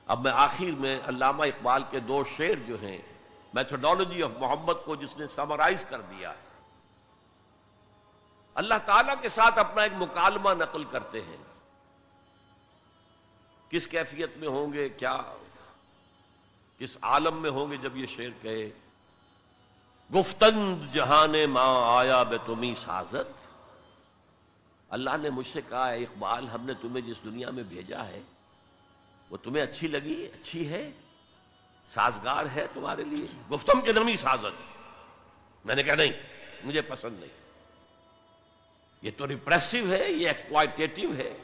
اب میں آخر میں علامہ اقبال کے دو شعر جو ہیں میتھڈالوجی آف محمد کو جس نے سمرائز کر دیا ہے، اللہ تعالیٰ کے ساتھ اپنا ایک مکالمہ نقل کرتے ہیں، کس کیفیت میں ہوں گے، کیا کس عالم میں ہوں گے جب یہ شعر کہے گفتند جہان ماں آیا بے تمہیں سازد۔ اللہ نے مجھ سے کہا ہے اقبال ہم نے تمہیں جس دنیا میں بھیجا ہے وہ تمہیں اچھی لگی، اچھی ہے، سازگار ہے تمہارے لیے؟ گفتم کے نمی سازد۔ میں نے کہا نہیں، مجھے پسند نہیں، یہ تو ریپریسو ہے، یہ ایکسپلائٹیٹو ہے۔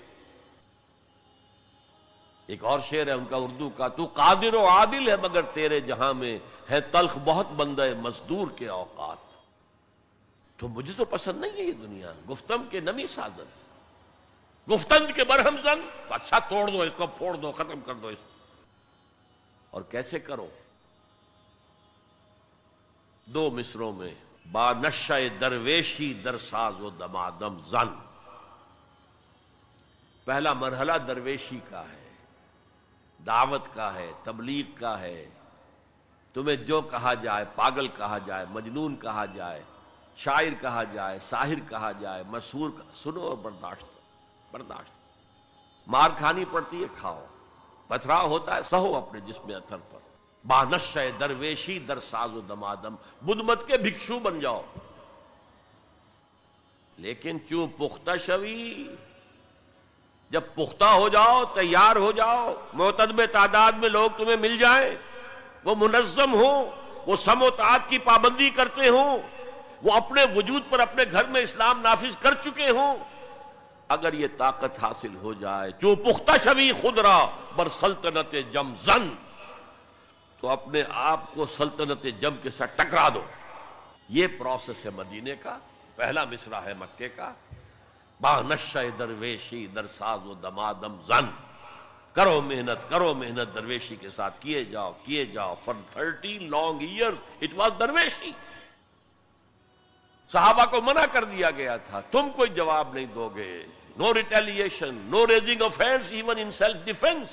ایک اور شعر ہے ان کا اردو کا، تو قادر و عادل ہے مگر تیرے جہاں میں ہے تلخ بہت بندہ مزدور کے اوقات۔ تو مجھے تو پسند نہیں ہے یہ دنیا، گفتم کے نمی سازد، گفتند کے برہم زن، تو اچھا توڑ دو اس کو، پھوڑ دو، ختم کر دو اس کو۔ اور کیسے کرو؟ دو مصروں میں با نشہ درویشی در ساز و دمادم زن۔ پہلا مرحلہ درویشی کا ہے، دعوت کا ہے، تبلیغ کا ہے، تمہیں جو کہا جائے، پاگل کہا جائے، مجنون کہا جائے، شاعر کہا جائے، ساحر کہا جائے، مسحور سنو اور برداشت کرو، برداشت کرو۔ مار کھانی پڑتی ہے، کھاؤ، پتھراؤ ہوتا ہے، سہو اپنے جسم اتھر پر۔ بانشہ درویشی در ساز و دمادم، بدھ مت کے بھکشو بن جاؤ، لیکن چوں پختہ شوی، جب پختہ ہو جاؤ، تیار ہو جاؤ، معتدب تعداد میں لوگ تمہیں مل جائیں، وہ منظم ہوں، وہ سم و طاعت کی پابندی کرتے ہوں، وہ اپنے وجود پر اپنے گھر میں اسلام نافذ کر چکے ہوں، اگر یہ طاقت حاصل ہو جائے، جو پختہ شوی خود را بر سلطنت جم زن، تو اپنے آپ کو سلطنت جم کے ساتھ ٹکرا دو۔ یہ پروسیس ہے مدینے کا، پہلا مصرع ہے مکے کا، با نشہ درویشی در ساز و دمادم زن۔ کرو محنت، کرو محنت درویشی کے ساتھ، کیے جاؤ، کیے جاؤ۔ for 13 long years it was درویشی۔ صحابہ کو منع کر دیا گیا تھا، تم کوئی جواب نہیں دو گے، no retaliation, no raising of hands even in self defense۔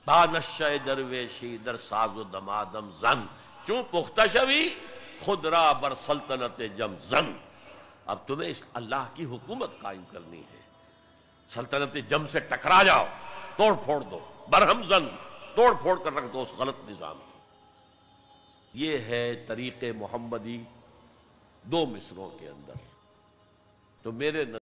با نشہ درویشی در ساز و دمادم زن، چون پختہ شوی خود را بر سلطنت جم زن۔ اب تمہیں اس اللہ کی حکومت قائم کرنی ہے، سلطنت جم سے ٹکرا جاؤ، توڑ پھوڑ دو، برہم زن، توڑ پھوڑ کر رکھ دو اس غلط نظام کو۔ یہ ہے طریق محمدی دو مصروں کے اندر۔ تو میرے